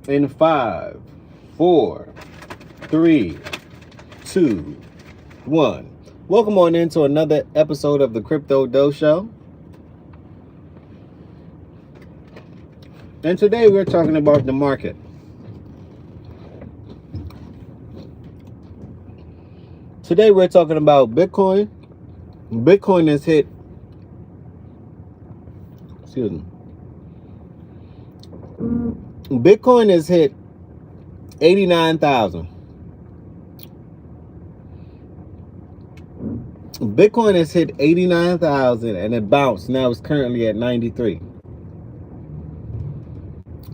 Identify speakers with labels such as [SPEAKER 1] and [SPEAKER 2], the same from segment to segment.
[SPEAKER 1] In 5, 4, 3, 2, 1. Welcome on into another episode of the Crypto Doe Show. And today we're talking about the market. Today we're talking about Bitcoin. Bitcoin has hit, Bitcoin has hit 89,000. Bitcoin has hit 89,000 and it bounced. Now it's currently at 93.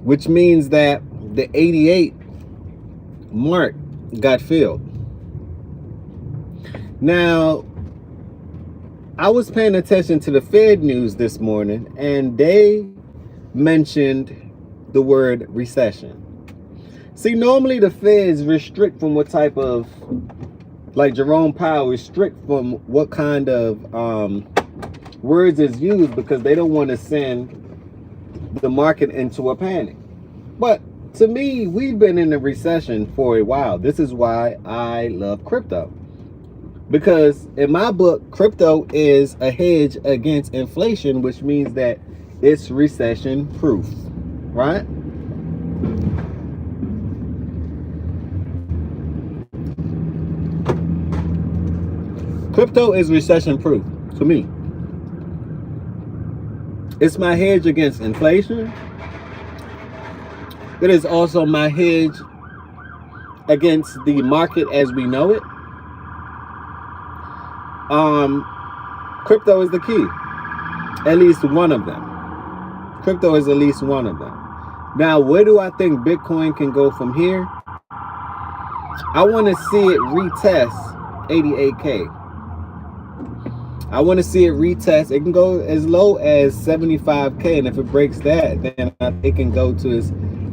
[SPEAKER 1] Which means that the 88 mark got filled. Now, I was paying attention to the Fed news this morning and they mentioned the word recession. See, normally the Feds restrict from what type of, like Jerome Powell, restrict from what kind of words is used because they don't want to send the market into a panic. But to me, we've been in a recession for a while. This is why I love crypto. Because in my book, crypto is a hedge against inflation, which means that it's recession proof, right? Crypto is recession proof to me. It's my hedge against inflation. It is also my hedge against the market as we know it. Crypto is the key. At least one of them. Crypto is at least one of them. Now, where do I think Bitcoin can go from here? I want to see it retest 88K. I want to see it retest. It can go as low as 75K, and if it breaks that, then it can go to its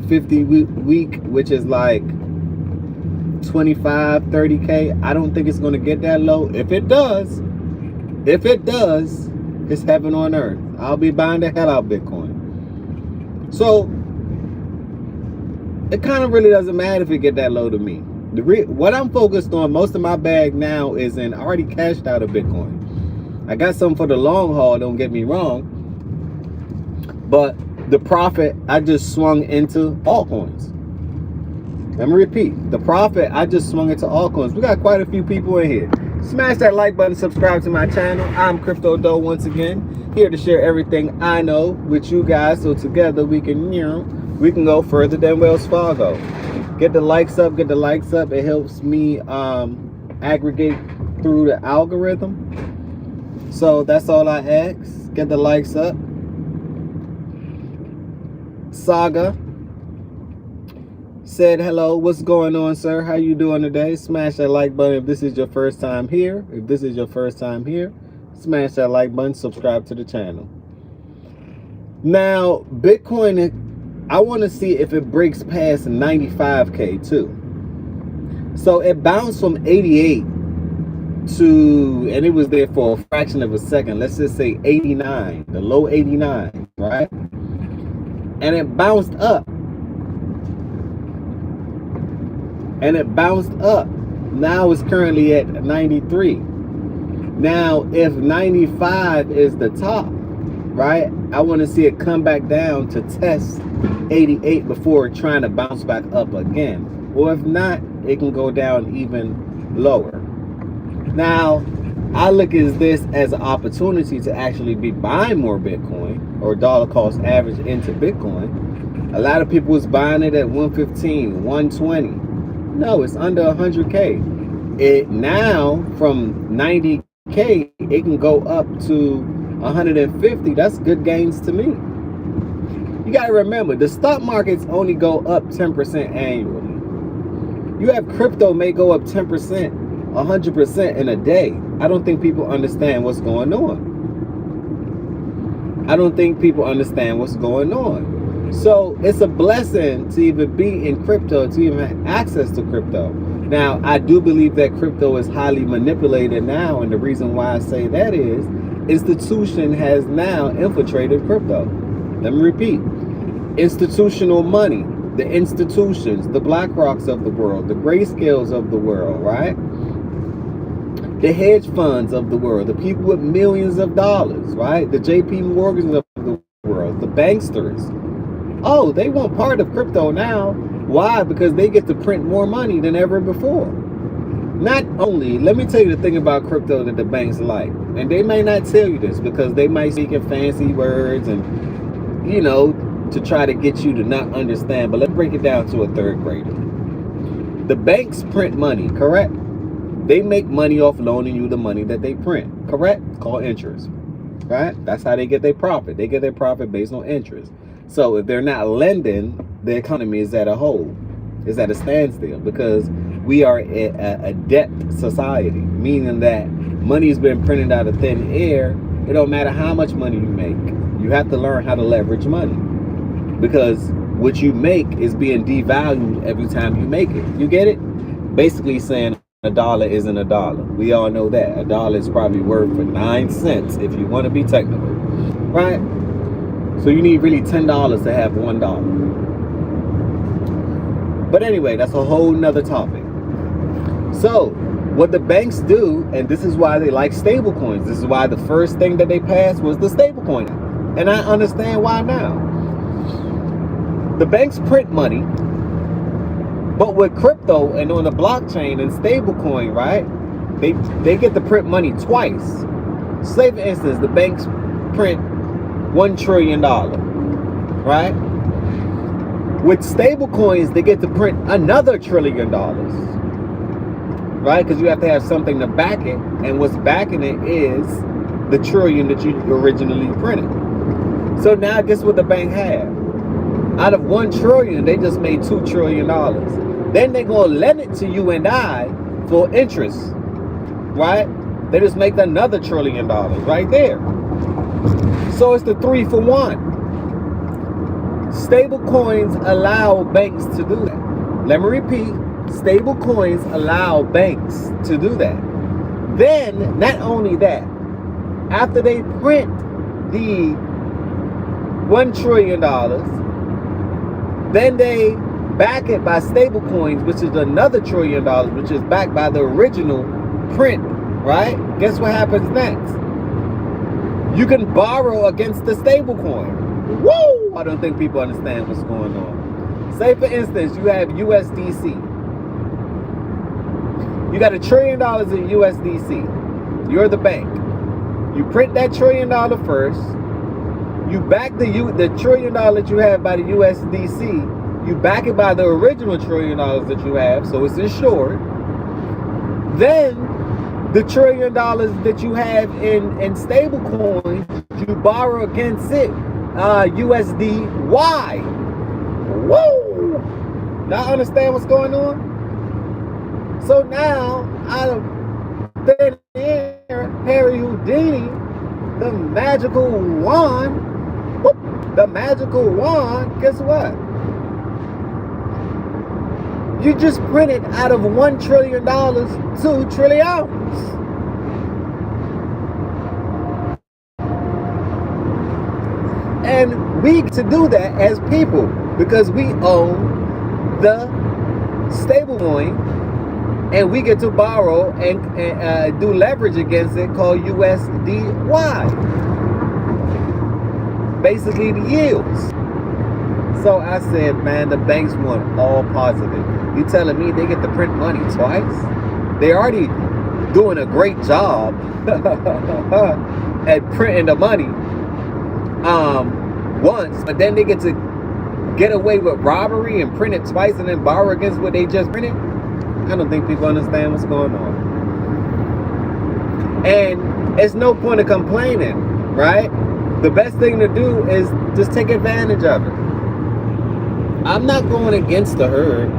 [SPEAKER 1] 50-week, which is like 25, 30K. I don't think it's going to get that low. If it does, it's heaven on earth. I'll be buying the hell out of Bitcoin. So it kind of really doesn't matter if it get that low to me. What I'm focused on, most of my bag now is in, I already cashed out of Bitcoin. I got some for the long haul, don't get me wrong. But the profit, I just swung into altcoins. Let me repeat. The profit, I just swung into altcoins. We got quite a few people in here. Smash that like button, subscribe to my channel. I'm Crypto Doe once again, here to share everything I know with you guys, so together we can go further than Wells Fargo. Get the likes up, get the likes up. It helps me aggregate through the algorithm. So that's all I ask. Get the likes up. Saga said hello. What's going on, sir? How you doing today? Smash that like button if this is your first time here. If this is your first time here, smash that like button, subscribe to the channel. Now, Bitcoin, I want to see if it breaks past 95K too. So it bounced from 88 to, and it was there for a fraction of a second. Let's just say 89, the low 89, right? And it bounced up. Now it's currently at 93. Now, if 95 is the top, right, I want to see it come back down to test 88 before trying to bounce back up again. Or if not, it can go down even lower. Now, I look at this as an opportunity to actually be buying more Bitcoin or dollar cost average into Bitcoin. A lot of people was buying it at 115, 120. No, it's under 100K. It now from 90K, it can go up to 150. That's good gains to me. You got to remember, the stock markets only go up 10% annually. You have crypto may go up 10%, 100% in a day. I don't think people understand what's going on. So it's a blessing to even be in crypto, to even have access to crypto. Now, I do believe that crypto is highly manipulated now, and the reason why I say that is institution has now infiltrated crypto. Let me repeat. Institutional money the institutions, the BlackRocks of the world, the Grayscales of the world, right? The hedge funds of the world, the people with millions of dollars, right? The JP Morgans of the world, the banksters. Oh, they want part of crypto now. Why? Because they get to print more money than ever before. Not only, let me tell you the thing about crypto that the banks like, and they may not tell you this because they might speak in fancy words and, you know, to try to get you to not understand, but let's break it down to a third grader. The banks print money, correct? They make money off loaning you the money that they print, correct? Called interest, right? That's how they get their profit. They get their profit based on interest. So if they're not lending, the economy is at a hole, is at a standstill, because we are a debt society, meaning that money's been printed out of thin air. It don't matter how much money you make. You have to learn how to leverage money, because what you make is being devalued every time you make it. You get it? Basically saying a dollar isn't a dollar. We all know that. A dollar is probably worth for 9 cents if you want to be technical, right? So you need really $10 to have $1. But anyway, that's a whole nother topic. So what the banks do, and this is why they like stable coins. This is why the first thing that they passed was the stable coin. And I understand why now. The banks print money, but with crypto and on the blockchain and stable coin, right? They get to print money twice. Say for instance, the banks print $1 trillion, right? With stable coins, they get to print another $1 trillion, right? Because you have to have something to back it, and what's backing it is the trillion that you originally printed. So now guess what the bank had? Out of $1 trillion, they just made $2 trillion. Then they're gonna lend it to you and I for interest, right? They just make another $1 trillion right there. So it's the 3-for-1. Stable coins allow banks to do that. Let me repeat. Stable coins allow banks to do that. Then, not only that, after they print the $1 trillion, then they back it by stable coins, which is another $1 trillion, which is backed by the original print, right? Guess what happens next? You can borrow against the stable coin. Woo! I don't think people understand what's going on. Say for instance, you have USDC. You got $1 trillion in USDC. You're the bank. You print that $1 trillion first. You back the $1 trillion that you have by the USDC. You back it by the original $1 trillion that you have, so it's insured. Then the $1 trillion that you have in stable coins, you borrow against it USDY. Woo! Now understand what's going on? So now, out of thin air, Harry Houdini, the magical wand, whoop, the magical wand, guess what? You just printed out of $1 trillion, 2 trillions. And we get to do that as people because we own the stable coin, and we get to borrow and do leverage against it called USDY. Basically the yields. So I said, man, the banks want all positive. You telling me they get to print money twice? They already doing a great job at printing the money once, but then they get to get away with robbery and print it twice and then borrow against what they just printed. I don't think people understand what's going on. And it's no point of complaining, right? The best thing to do is just take advantage of it. I'm not going against the herd.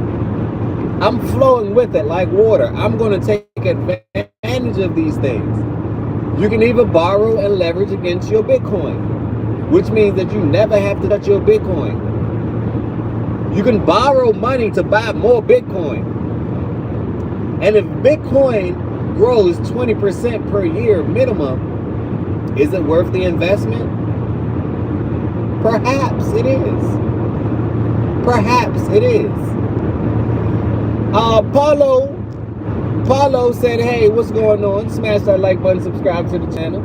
[SPEAKER 1] I'm flowing with it like water. I'm going to take advantage of these things. You can either borrow and leverage against your Bitcoin, which means that you never have to touch your Bitcoin. You can borrow money to buy more Bitcoin. And if Bitcoin grows 20% per year minimum, is it worth the investment? Perhaps it is. Perhaps it is. Paulo said, hey, what's going on? Smash that like button, subscribe to the channel.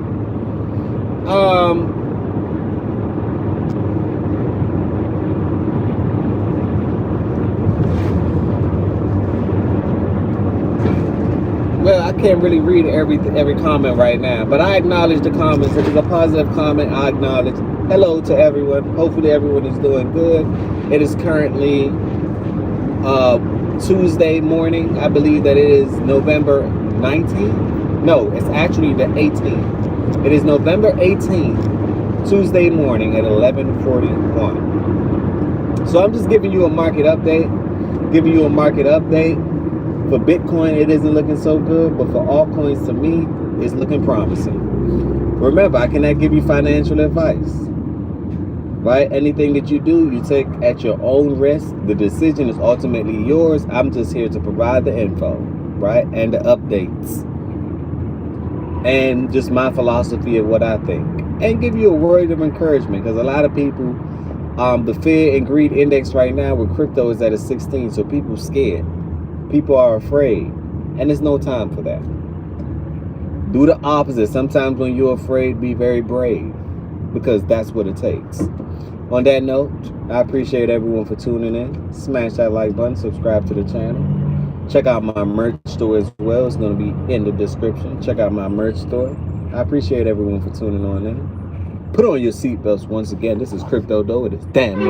[SPEAKER 1] Well, I can't really read every comment right now, but I acknowledge the comments. If it's a positive comment, I acknowledge. Hello to everyone. Hopefully everyone is doing good. It is currently Tuesday morning. I believe that it is November 19th. No, it's actually the 18th. It is November 18th, Tuesday morning at 11:41. So I'm just giving you a market update. For Bitcoin, it isn't looking so good, but for altcoins, to me, it's looking promising. Remember, I cannot give you financial advice, right? Anything that you do, you take at your own risk. The decision is ultimately yours. I'm just here to provide the info, right? And the updates. And just my philosophy of what I think. And give you a word of encouragement, because a lot of people, the fear and greed index right now with crypto is at a 16, so people scared. People are afraid, and there's no time for that. Do the opposite. Sometimes when you're afraid, be very brave, because that's what it takes. On that note, I appreciate everyone for tuning in. Smash that like button, subscribe to the channel. Check out my merch store as well. It's going to be in the description. Check out my merch store. I appreciate everyone for tuning on in. Put on your seatbelts once again. This is Crypto Doe. It is damn near